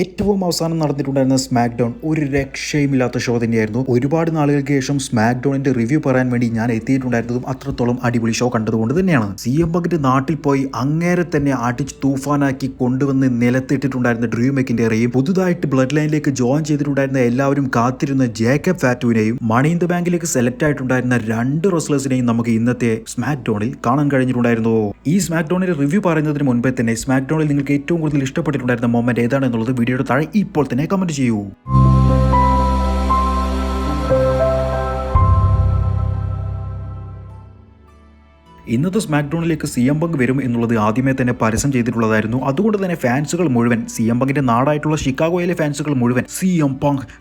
ഏറ്റവും അവസാനം നടന്നിട്ടുണ്ടായിരുന്ന smack down ഒരു രക്ഷയുമില്ലാത്ത ഷോ തന്നെയായിരുന്നു. ഒരുപാട് നാളുകൾക്ക് ശേഷം സ്മാക്ക് ഡൗണിന്റെ റിവ്യൂ പറയാൻ വേണ്ടി ഞാൻ എത്തിയിട്ടുണ്ടായിരുന്നതും അത്രത്തോളം അടിപൊളി ഷോ കണ്ടതുകൊണ്ട് തന്നെയാണ്. CM പങ്കിന്റെ നാട്ടിൽ പോയി അങ്ങേരെ തന്നെ അടിച്ച് തൂഫാനാക്കി കൊണ്ടുവന്ന് നിലത്തിട്ടിട്ടുണ്ടായിരുന്ന ഡ്രൂ മെക്കിന്റെയും പുതുതായിട്ട് ബ്ലഡ് ലൈനിലേക്ക് ജോയിൻ ചെയ്തിട്ടുണ്ടായിരുന്ന എല്ലാവരും കാത്തിരുന്ന ജേക്കബ് ഫാറ്റുവിനെയും മണി ഇൻ ദ ബാങ്കിലേക്ക് സെലക്ട് ആയിട്ടുണ്ടായിരുന്ന രണ്ട് റെസ്ലേഴ്സിനെയും നമുക്ക് ഇന്നത്തെ സ്മാക്ക് ഡൗണിൽ കാണാൻ കഴിഞ്ഞിട്ടുണ്ടായിരുന്നു. ഈ സ്മാക്ക് ഡൗണിന്റെ റിവ്യൂ പറയുന്നതിന് മുൻപേ തന്നെ സ്മാക്ക് ഡൗണിൽ നിങ്ങൾക്ക് ഏറ്റവും കൂടുതൽ ഇഷ്ടപ്പെട്ടിട്ടുണ്ടായിരുന്ന മൊമെന്റ് ഏതാണെന്നുള്ളത് വീഡിയോയുടെ താഴെ ഇപ്പോൾ തന്നെ കമന്റ് ചെയ്യൂ. ഇന്നത്തെ സ്മാക്ക് ഡൗണിലേക്ക് CM പങ്ക് വരും എന്നുള്ളത് ആദ്യമേ തന്നെ പരസ്യം ചെയ്തിട്ടുള്ളതായിരുന്നു. അതുകൊണ്ട് തന്നെ ഫാൻസുകൾ മുഴുവൻ CM പങ്കിന്റെ നാടായിട്ടുള്ള ഷിക്കാഗോയിലെ ഫാൻസുകൾ മുഴുവൻ CM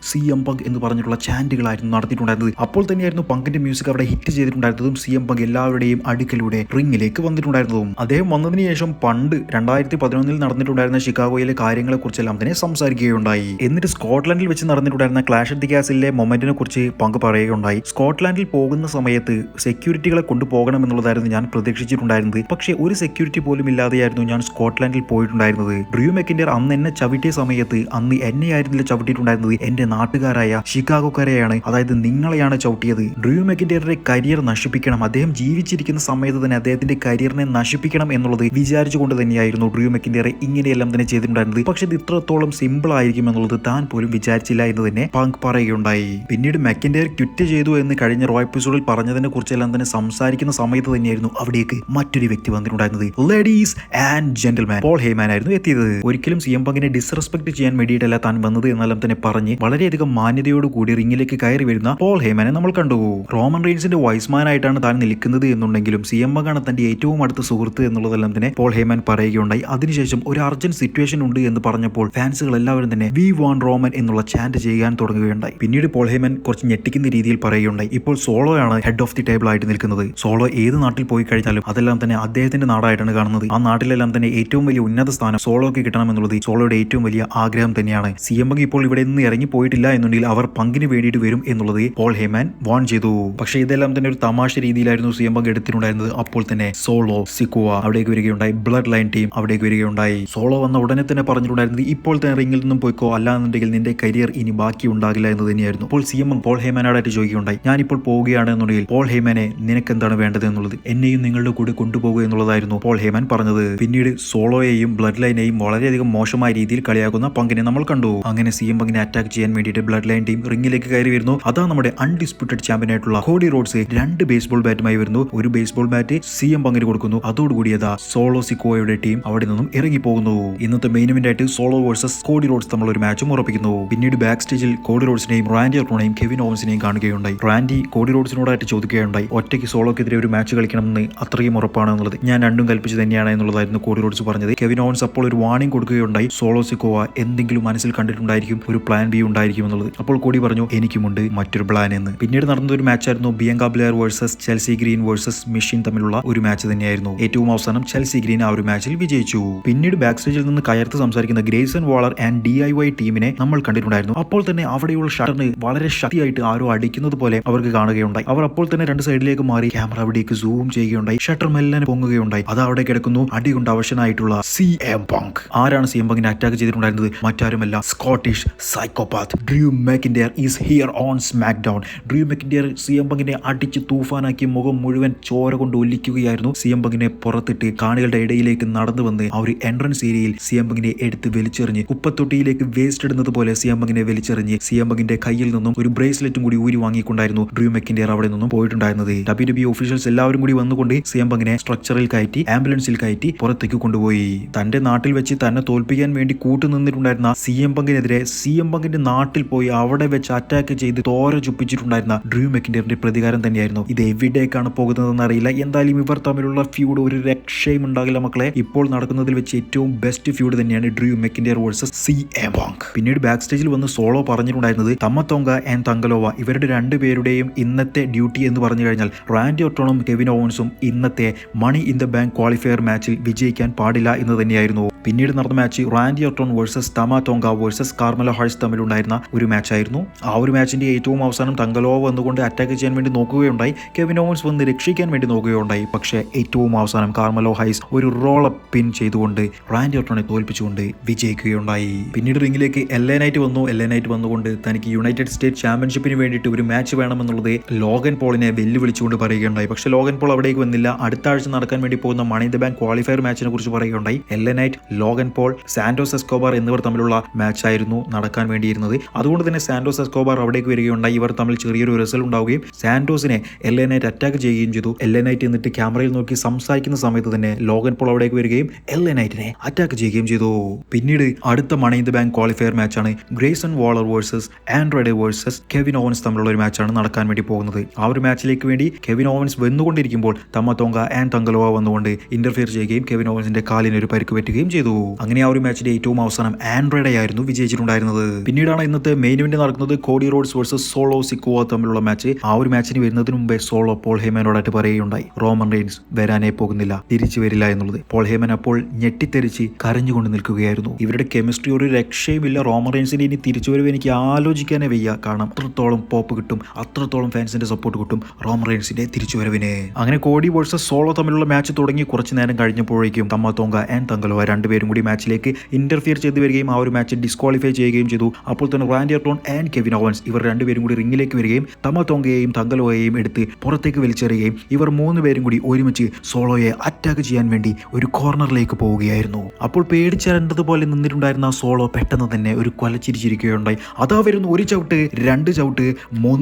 പങ്ക് എന്ന് പറഞ്ഞിട്ടുള്ള ചാൻറ്റുകളായിരുന്നു നടത്തിയിട്ടുണ്ടായിരുന്നത്. അപ്പോൾ തന്നെയായിരുന്നു പങ്കിന്റെ മ്യൂസിക് അവിടെ ഹിറ്റ് ചെയ്തിട്ടുണ്ടായിരുന്നതും CM പങ്ക് എല്ലാവരുടെയും അടുക്കലൂടെ റിംഗിലേക്ക് വന്നിട്ടുണ്ടായിരുന്നതും. അദ്ദേഹം വന്നതിന് ശേഷം പണ്ട് 2011 നടന്നിട്ടുണ്ടായിരുന്ന ഷിക്കാഗോയിലെ കാര്യങ്ങളെക്കുറിച്ചെല്ലാം തന്നെ സംസാരിക്കുകയുണ്ടായി. എന്നിട്ട് സ്കോട്ട്ലൻഡിൽ വെച്ച് നടന്നിട്ടുണ്ടായിരുന്ന ക്ലാഷ് അറ്റ് ദി കാസിലെ മൊമെന്റിനെ കുറിച്ച് പങ്ക് പറയുകയുണ്ടായി. സ്കോട്ട്ലാൻഡിൽ പോകുന്ന സമയത്ത് സെക്യൂരിറ്റികളെ കൊണ്ടുപോകണം എന്നുള്ളതായിരുന്നു ഞാൻ പ്രതീക്ഷിച്ചിട്ടുണ്ടായിരുന്നത്. പക്ഷേ ഒരു സെക്യൂരിറ്റി പോലും ഇല്ലാതെയായിരുന്നു ഞാൻ സ്കോട്ട്ലാൻഡിൽ പോയിട്ടുണ്ടായിരുന്നത്. ഡ്രൂ മെക്കിന്റർ അന്ന് എന്നെ ചവിട്ടിയ സമയത്ത് അന്ന് എന്നെയായിരുന്നില്ല ചവിട്ടിയിട്ടുണ്ടായിരുന്നത്, എന്റെ നാട്ടുകാരായ ഷിക്കാഗോക്കാരെയാണ്, അതായത് നിങ്ങളെയാണ് ചവിട്ടിയത്. ഡ്രൂ മെക്കിന്ററിന്റെ കരിയർ നശിപ്പിക്കണം, അദ്ദേഹം ജീവിച്ചിരിക്കുന്ന സമയത്ത് തന്നെ അദ്ദേഹത്തിന്റെ കരിയറിനെ നശിപ്പിക്കണം എന്നുള്ളത് വിചാരിച്ചുകൊണ്ട് തന്നെയായിരുന്നു ഡ്രൂ മെക്കിന്റർ ഇങ്ങനെയെല്ലാം തന്നെ ചെയ്തിട്ടുണ്ടായിരുന്നത്. പക്ഷെ ഇത് ഇത്രത്തോളം സിമ്പിൾ ആയിരിക്കും എന്നുള്ളത് താൻ പോലും വിചാരിച്ചില്ല എന്ന് തന്നെ പങ്ക് പറയുകയുണ്ടായി. പിന്നീട് മെക്കിന്റർ ക്വിറ്റ് ചെയ്തു എന്ന് കഴിഞ്ഞ റോ എപ്പിസോഡിൽ പറഞ്ഞതിനെ കുറിച്ചെല്ലാം തന്നെ സംസാരിക്കുന്ന സമയത്ത് തന്നെയായിരുന്നു അവിടേക്ക് മറ്റൊരു വ്യക്തി വന്നിട്ടുണ്ടായിരുന്നത്. Ladies and gentleman, Paul Heyman ആയിരുന്നു എത്തിയത്. ഒരിക്കലും CM പങ്കിനെ ഡിസ്റെസ്പെക്ട് ചെയ്യാൻ വേണ്ടിയിട്ടല്ല താൻ വന്നത് എന്നെല്ലാം തന്നെ പറഞ്ഞ് വളരെയധികം മാന്യതയോടുകൂടി റിംഗിലേക്ക് കയറി വരുന്ന പോൾ ഹേമാനെ നമ്മൾ കണ്ടു. റോമൻ റെയിൻസിന്റെ വൈസ്മാൻ ആയിട്ടാണ് താൻ നിൽക്കുന്നത് എന്നുണ്ടെങ്കിലും CM പങ്കാണ് തന്റെ ഏറ്റവും അടുത്ത സുഹൃത്ത് എന്നുള്ളതെല്ലാം തന്നെ പോൾ ഹേമാൻ പറയുകയുണ്ടായി. അതിനുശേഷം ഒരു അർജന്റ് സിറ്റുവേഷൻ ഉണ്ട് എന്ന് പറഞ്ഞപ്പോൾ ഫാൻസുകൾ എല്ലാവരും തന്നെ വി വാണ്ട് റോമൻ എന്നുള്ള ചാന്റ് ചെയ്യാൻ തുടങ്ങുകയുണ്ടായി. പിന്നീട് പോൾ ഹേമാൻ കുറച്ച് ഞെട്ടിക്കുന്ന രീതിയിൽ പറയുകയുണ്ടായി, ഇപ്പോൾ സോളോയാണ് ഹെഡ് ഓഫ് ദി ടേബിൾ ആയിട്ട് നിൽക്കുന്നത്. സോളോ ഏത് നാട്ടിൽ പോയി കഴിഞ്ഞാലും അതെല്ലാം തന്നെ അദ്ദേഹത്തിന്റെ നാടായിട്ടാണ് കാണുന്നത്. ആ നാട്ടിലെല്ലാം തന്നെ ഏറ്റവും വലിയ ഉന്നത സ്ഥാനം സോളോക്ക് കിട്ടണമെന്നുള്ളത് സോളോയുടെ ഏറ്റവും വലിയ ആഗ്രഹം തന്നെയാണ്. CM പങ്ക് ഇപ്പോൾ ഇവിടെ നിന്ന് ഇറങ്ങി പോയിട്ടില്ല എന്നുണ്ടെങ്കിൽ അവർ പങ്കിന് വേണ്ടിയിട്ട് വരും എന്നുള്ളത് പോൾ ഹേമാൻ വാൺ ചെയ്തു. പക്ഷേ ഇതെല്ലാം തന്നെ ഒരു തമാശ രീതിയിലായിരുന്നു CM പങ്ക് എടുത്തിട്ടുണ്ടായിരുന്നത്. അപ്പോൾ തന്നെ സോളോ, സിക്കുവ അവിടേക്ക് വരികയുണ്ടായി, ബ്ലഡ് ലൈൻ ടീം അവിടേക്ക് വരികയുണ്ടായി. സോളോ വന്ന ഉടനെ തന്നെ പറഞ്ഞിട്ടുണ്ടായിരുന്നത്, ഇപ്പോൾ തന്നെ റിംഗിൽ നിന്നും പോയിക്കോ, അല്ലാന്നുണ്ടെങ്കിൽ നിന്റെ കരിയർ ഇനി ബാക്കി ഉണ്ടാകില്ല എന്ന് തന്നെയായിരുന്നു. അപ്പോൾ CM പോൾ ഹേമാനോടായിട്ട് ചോദിക്കുകയുണ്ടായി, ഞാനിപ്പോൾ പോവുകയാണ് എന്നുണ്ടെങ്കിൽ പോൾ ഹേമാനെ നിനക്ക് എന്താണ് വേണ്ടത് എന്നുള്ളത്, എന്നെയും നിങ്ങളുടെ കൂടെ കൊണ്ടുപോകുക എന്നുള്ളതായിരുന്നു പോൾ ഹേമാൻ പറഞ്ഞത്. പിന്നീട് സോളോയെയും ബ്ലഡ് ലൈനെയും വളരെയധികം മോശമായ രീതിയിൽ കളിയാക്കുന്ന പങ്കിനെ നമ്മൾ കണ്ടു. അങ്ങനെ CM പങ്കിനെ അറ്റാക്ക് ചെയ്യാൻ വേണ്ടിയിട്ട് ബ്ലഡ് ലൈൻ ടീം റിംഗിലേക്ക് കയറി വരുന്നു. അതാ നമ്മുടെ അൺഡിസ്പ്യൂട്ടഡ് ചാമ്പ്യൻ ആയിട്ടുള്ള കോഡി റോഡ്സ് 2 ബേസ്ബോൾ ബാറ്റുമായി വരുന്നു. ഒരു ബേസ്ബോൾ ബാറ്റ് CM പങ്കിന് കൊടുക്കുന്നു. അതോടുകൂടി അതാ സോളോ സിക്കോയുടെ ടീം അവിടെ നിന്നും ഇറങ്ങി പോകുന്നു. ഇന്നത്തെ മെയിൻ ഇവന്റ് ആയിട്ട് സോളോ വേഴ്സസ് കോഡി റോഡ്സ് തമ്മിൽ ഒരു മാച്ചും ഉറപ്പിക്കുന്നു. പിന്നീട് ബാക്ക് സ്റ്റേജിൽ കോഡി റോഡ്സിനെയും റാൻഡി ഓർട്ടോണെയും കെവിൻ ഓവൻസിനെയും കാണുകയുണ്ടായി. റാൻഡി കോഡി റോഡ്സിനോടായിട്ട് ചോദിക്കുകയുണ്ടായി, ഒറ്റയ്ക്ക് സോളോക്കെതിരെ ഒരു മാച്ച് കളിക്കണമെന്ന് അത്രയും ഉറപ്പാണ് എന്നുള്ളത്. ഞാൻ രണ്ടും കൽപ്പിച്ച് തന്നെയാണ് എന്നുള്ളതായിരുന്നു കോഡി റോഡ്സ് പറഞ്ഞത്. കെവിൻ ഓവൻസ് അപ്പോൾ ഒരു വാർണിംഗ് കൊടുക്കുകയുണ്ടായി, സോളോ സിക്കോവ എന്തെങ്കിലും മനസ്സിൽ കണ്ടിട്ടുണ്ടായിരിക്കും, ഒരു പ്ലാൻ ബി ഉണ്ടായിരിക്കും എന്നുള്ളത്. അപ്പോൾ കോഡി പറഞ്ഞു, എനിക്കുമുണ്ട് മറ്റൊരു പ്ലാൻ എന്ന്. പിന്നീട് നടന്ന ഒരു മാച്ചായിരുന്നു Bianca Belair versus Chelsea Green versus Michin തമ്മിലുള്ള ഒരു മാച്ച് തന്നെയായിരുന്നു. ഏറ്റവും അവസാനം ചെൽസി ഗ്രീൻ ആ ഒരു മാച്ചിൽ വിജയിച്ചു. പിന്നീട് ബാക്ക് സ്റ്റേജിൽ നിന്ന് കയർത്ത് സംസാരിക്കുന്ന ഗ്രേസൺ വാളർ ആൻഡ് DIY ടീമിനെ നമ്മൾ കണ്ടിട്ടുണ്ടായിരുന്നു. അപ്പോൾ തന്നെ അവിടെയുള്ള ഷട്ടറിന് വളരെ ശക്തിയായിട്ട് ആരോ അടിക്കുന്നത് പോലെ അവർക്ക് കാണുകയുണ്ടായി. അവർ അപ്പോൾ തന്നെ രണ്ട് സൈഡിലേക്ക് മാറി ക്യാമറ അവിടേക്ക് സൂം ചെയ്യുകയുണ്ടായി. ഷട്ടർ മെല്ലനെ പൊങ്ങുകയുണ്ടായി. അത് അവിടെ കിടക്കുന്നു അടികൊണ്ട് അവശനായിട്ടുള്ള CM പങ്ക്. ആരാണ് CM പങ്കിനെ അറ്റാക്ക് ചെയ്തിട്ടുണ്ടായിരുന്നത്? മറ്റാരുമല്ല, Scottish psychopath Drew McIntyre is here on SmackDown. Drew McIntyre CM പങ്കിനെ അടിച്ച് തൂഫാനാക്കി മുഖം മുഴുവൻ ചോര കൊണ്ട് ഒലിക്കുകയായിരുന്നു. CM പങ്കിനെ പുറത്തിട്ട് കാണികളുടെ ഇടയിലേക്ക് നടന്നു വന്ന് ആ ഒരു എൻട്രൻസ് ഏരിയയിൽ CM പങ്കിനെ എടുത്ത് വലിച്ചെറിഞ്ഞ് കുപ്പത്തൊട്ടിയിലേക്ക് വേസ്റ്റ് ഇടുന്നത് പോലെ CM പങ്കിനെ വലിച്ചെറിഞ്ഞ് CM പങ്കിന്റെ കയ്യിൽ നിന്നും ഒരു ബ്രേസ്ലെറ്റും കൂടി ഊരി വാങ്ങിക്കൊണ്ടായിരുന്നു ഡ്രൂ മെക്കിന്റർ അവിടെ നിന്നും പോയിട്ടുണ്ടായിരുന്നത്. WWE ഒഫീഷ്യൽസ് എല്ലാവരും കൂടി വന്നുകൊണ്ട് CM പങ്കിനെ സ്ട്രക്ചറിൽ കയറ്റി ആംബുലൻസിൽ കയറ്റി പുറത്തേക്ക് കൊണ്ടുപോയി. തന്റെ നാട്ടിൽ വെച്ച് തന്നെ തോൽപ്പിക്കാൻ വേണ്ടി കൂട്ടുനിന്നിട്ടുണ്ടായിരുന്ന CM പങ്കിനെതിരെ CM പങ്കിന്റെ നാട്ടിൽ പോയി അവിടെ വെച്ച് അറ്റാക്ക് ചെയ്ത് തോര ചുപ്പിച്ചിട്ടുണ്ടായിരുന്ന ഡ്രൂ മെക്കിന്ററിന്റെ പ്രതികാരം തന്നെയായിരുന്നു. ഇത് എവിടേക്കാണ് പോകുന്നതെന്ന് അറിയില്ല. എന്തായാലും ഇവർ തമ്മിലുള്ള ഫ്യൂഡ് ഒരു രക്ഷയും ഉണ്ടാകില്ല മക്കളെ. ഇപ്പോൾ നടക്കുന്നതിൽ വെച്ച് ഏറ്റവും ബെസ്റ്റ് ഫ്യൂഡ് തന്നെയാണ് ഡ്രൂ മെക്കിന്റർ വേഴ്സസ് CM പങ്ക്. പിന്നീട് ബാക്ക് സ്റ്റേജിൽ വന്ന് സോളോ പറഞ്ഞിട്ടുണ്ടായിരുന്നത്, തമ്മത്തോങ്ക ആൻഡ് തങ്കലോവ ഇവരുടെ രണ്ടുപേരുടെയും ഇന്നത്തെ ഡ്യൂട്ടി എന്ന് പറഞ്ഞു കഴിഞ്ഞാൽ റാൻഡി ഓർട്ടോണും കെവിൻ ഓവൻസും ഓവൻസും ഇന്നത്തെ money in the bank qualifier മാച്ചിൽ വിജയിക്കാൻ പാടില്ല എന്ന് തന്നെയായിരുന്നു. പിന്നീട് നടന്ന match Randy Orton versus Tama Tonga versus Carmelo Hayes തമ്മിലുണ്ടായിരുന്ന ഒരു മാച്ചായിരുന്നു. ആ ഒരു മാച്ചിന്റെ ഏറ്റവും അവസാനം തങ്കലോവ വന്നുകൊണ്ട് അറ്റാക്ക് ചെയ്യാൻ വേണ്ടി നോക്കുകയുണ്ടായി. കെവിൻ ഓവൻസ് വന്ന് രക്ഷിക്കാൻ വേണ്ടി നോക്കുകയുണ്ടായി. പക്ഷേ ഏറ്റവും അവസാനം കാർമലോ ഹൈസ് ഒരു റോളപ്പ് പിൻ ചെയ്തുകൊണ്ട് റാൻഡി ഓർട്ടണെ തോൽപ്പിച്ചുകൊണ്ട് വിജയിക്കുകയുണ്ടായി. പിന്നീട് റിംഗിലേക്ക് LA നൈറ്റ് വന്നു. LA നൈറ്റ് വന്നുകൊണ്ട് തനിക്ക് യുണൈറ്റഡ് സ്റ്റേറ്റ് ചാമ്പ്യൻഷിപ്പിന് വേണ്ടിയിട്ട് ഒരു മാച്ച് വേണമെന്നുള്ളത് ലോഗൻ പോളിനെ വെല്ലുവിളിച്ചുകൊണ്ട് പറയുകയുണ്ടായി. പക്ഷേ ലോഗൻ പോൾ അവിടേക്ക് വന്നില്ല. അടുത്ത ആഴ്ച നടക്കാൻ വേണ്ടി പോകുന്ന money in the bank qualifier മാച്ചിനെ കുറിച്ച് പറയുകയുണ്ടായി. LA Knight, Logan Paul, Santos Escobar എന്നിവർ തമ്മിലുള്ള മാച്ചായിരുന്നു നടക്കാൻ വേണ്ടിയിരുന്നത്. അതുകൊണ്ട് തന്നെ സാന്റോസ് എസ്കോബാർ അവിടേക്ക് വരികയുണ്ടായി. ഇവർ തമ്മിൽ ചെറിയൊരു റിസൾട്ട് ഉണ്ടാവുകയും സാന്റോസിനെ LA നൈറ്റ് അറ്റാക്ക് ചെയ്യുകയും ചെയ്തു. LA നൈറ്റ് എന്നിട്ട് ക്യാമറയിൽ നോക്കി സംസാരിക്കുന്ന സമയത്ത് തന്നെ ലോഗൻ പോൾ അവിടേക്ക് വരികയും LA നൈറ്റിനെ അറ്റാക്ക് ചെയ്യുകയും ചെയ്തു. പിന്നീട് അടുത്ത money in the bank qualifier മാച്ചാണ് Grayson Waller versus Andrade versus Kevin Owens തമ്മിലുള്ള ഒരു മാച്ചാണ് നടക്കാൻ വേണ്ടി പോകുന്നത്. ആ ഒരു മാച്ചിലേക്ക് വേണ്ടി കെവിൻ ഓവൻസ് വന്നുകൊണ്ടിരിക്കുമ്പോൾ തമ ടോങ്ക ആൻഡ് തങ്കലോവ വന്നുകൊണ്ട് ഇന്റർഫിയർ ചെയ്യുകയും കെവിൻ ഓവൻസിന്റെ കാലിന് ഒരു പരിക്ക് പറ്റുകയും ചെയ്തു. അങ്ങനെ ആ ഒരു മാച്ചിന്റെ ഏറ്റവും അവസാനം ആൻഡ്രോയിഡ് ആയിരുന്നു വിജയിച്ചിട്ടുണ്ടായിരുന്നത്. പിന്നീടാണ് ഇന്നത്തെ മെയിൻ ഇവന്റ് നടക്കുന്നത്. Cody Rhodes versus solo Sikoa തമ്മിലുള്ള മാച്ച്. ആ ഒരു മാച്ചിന് വരുന്നതിന് മുമ്പേ സോളോ പോൾ ഹേമനോടായിട്ട് പറയുകയുണ്ടായി റോമൻ റെയിൻസ് വരാനേ പോകുന്നില്ല, തിരിച്ചു വരില്ല എന്നുള്ളത്. പോൾ ഹേമൻ അപ്പോൾ ഞെട്ടിത്തെറിച്ച് കരഞ്ഞുകൊണ്ട് നിൽക്കുകയായിരുന്നു. ഇവരുടെ കെമിസ്ട്രി ഒരു രക്ഷയുമില്ല. റോമൻ റെയിൻസിന്റെ ഇനി തിരിച്ചുവരവ് എനിക്ക് ആലോചിക്കാനേ വയ്യ. കാരണം അത്രത്തോളം പോപ്പ് കിട്ടും, അത്രത്തോളം ഫാൻസിന്റെ സപ്പോർട്ട് കിട്ടും റോമൻ റെയിൻസിന്റെ തിരിച്ചുവരവിന്. അങ്ങനെ കോഡി വേഴ്സസ് സോളോ തമ്മിലുള്ള മാച്ച് തുടങ്ങി കുറച്ചു നേരം കഴിഞ്ഞപ്പോഴേക്കും തമ ടോങ്ക ആൻഡ് തങ്കലോവ രണ്ടുപേരും കൂടി മാച്ചിലേക്ക് ഇന്റർഫിയർ ചെയ്ത് വരികയും ആ ഒരു മാച്ച് ഡിസ്ക്വാളിഫൈ ചെയ്യുകയും ചെയ്തു. അപ്പോൾ തന്നെ Randy Orton and Kevin Owens ഇവർ രണ്ടുപേരും കൂടി റിംഗിലേക്ക് വരികയും തമ ടോങ്കയെയും തങ്കലോവയെയും എടുത്ത് പുറത്തേക്ക് വലിച്ചെറിയുകയും ഇവർ മൂന്നുപേരും കൂടി ഒരുമിച്ച് സോളോയെ അറ്റാക്ക് ചെയ്യാൻ വേണ്ടി ഒരു കോർണറിലേക്ക് പോവുകയായിരുന്നു. അപ്പോൾ പേടിച്ചരണ്ടതുപോലെ നിന്നിട്ടുണ്ടായിരുന്ന സോളോ പെട്ടെന്ന് തന്നെ ഒരു കൊലച്ചിരിച്ചിരിക്കുകയുണ്ടായി. അതാ വരുന്നു ഒരു ചവിട്ട്, രണ്ട് ചവിട്ട്,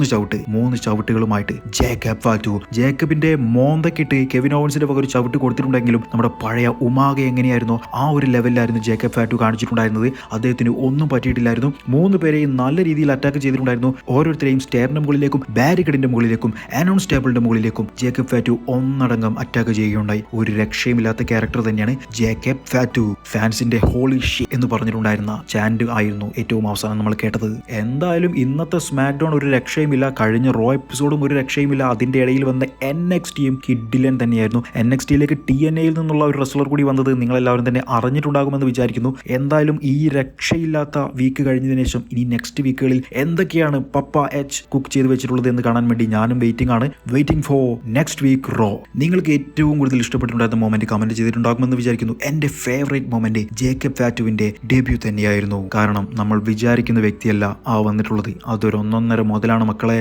മൂന്ന് ചവിട്ടുകളുമായിട്ട് ജേക്കബ് ഫാറ്റു. ജേക്കബിന്റെ മോന്തക്കിട്ട് കെവിൻ ഓവൻസിന്റെ വക ഒരു ചവിട്ട് കൊടുത്തിട്ടുണ്ടെങ്കിലും നമ്മുടെ പഴയ ഉമാഗ എങ്ങനെയായിരുന്നു ആ ഒരു ലെവലിലായിരുന്നു ജേക്കബ് ഫാറ്റു കാണിച്ചിട്ടുണ്ടായിരുന്നത്. അദ്ദേഹത്തിന് ഒന്നും പറ്റിയിട്ടില്ലായിരുന്നു. മൂന്ന് പേരെയും നല്ല രീതിയിൽ അറ്റാക്ക് ചെയ്തിട്ടുണ്ടായിരുന്നു. ഓരോരുത്തരെയും സ്റ്റെയറിന്റെ മുകളിലേക്കും ബാരിക്കഡിന്റെ മുകളിലേക്കും അനൗൺസ് ടേബിളിന്റെ മുകളിലേക്കും ജേക്കബ് ഫാറ്റു ഒന്നടങ്കം അറ്റാക്ക് ചെയ്യുകയുണ്ടായി. ഒരു രക്ഷയുമില്ലാത്ത ക്യാരക്ടർ തന്നെയാണ് ജേക്കബ് ഫാറ്റു. ഫാൻസിന്റെ ഹോളി ഷി എന്ന് പറഞ്ഞിട്ടുണ്ടായിരുന്ന ചാൻഡ് ആയിരുന്നു ഏറ്റവും അവസാനം നമ്മൾ കേട്ടത്. എന്തായാലും ഇന്നത്തെ സ്മാക്ക് ഡൗൺ ഒരു രക്ഷയുമില്ല. കഴിഞ്ഞ റോ എപ്പിസോഡും ഒരു രക്ഷയുമില്ല. അതിന്റെ ഇടയിൽ വന്ന NXTയും കിഡിലൻ തന്നെയായിരുന്നു. NXTയിലേക്ക് TNAയിൽ നിന്നുള്ള ഒരു റെസ്ലർ കൂടി വന്നത് നിങ്ങളെല്ലാവരും തന്നെ അറിഞ്ഞിട്ടുണ്ടാകുമെന്ന് വിചാരിക്കുന്നു. എന്തായാലും ഈ രക്ഷയില്ലാത്ത വീക്ക് കഴിഞ്ഞതിന് ശേഷം ഇനി നെക്സ്റ്റ് വീക്കുകളിൽ എന്തൊക്കെയാണ് പപ്പ എച്ച് കുക്ക് ചെയ്ത് വെച്ചിട്ടുള്ളത് എന്ന് കാണാൻ വേണ്ടി ഞാനും waiting for next week Raw. നിങ്ങൾക്ക് ഏറ്റവും കൂടുതൽ ഇഷ്ടപ്പെട്ടിട്ടുണ്ടായിരുന്ന മൊമെന്റ് കമന്റ് ചെയ്തിട്ടുണ്ടാകുമെന്ന് വിചാരിക്കുന്നു. എന്റെ ഫേവറേറ്റ് മൊമെന്റ് ജേക്കബ് ഫാറ്റുവിന്റെ ഡെബ്യൂ തന്നെയായിരുന്നു. കാരണം നമ്മൾ വിചാരിക്കുന്ന വ്യക്തിയല്ല ആ വന്നിട്ടുള്ളത്. അതൊരു ഒന്നൊന്നര മുതലാണ് മക്കളെ.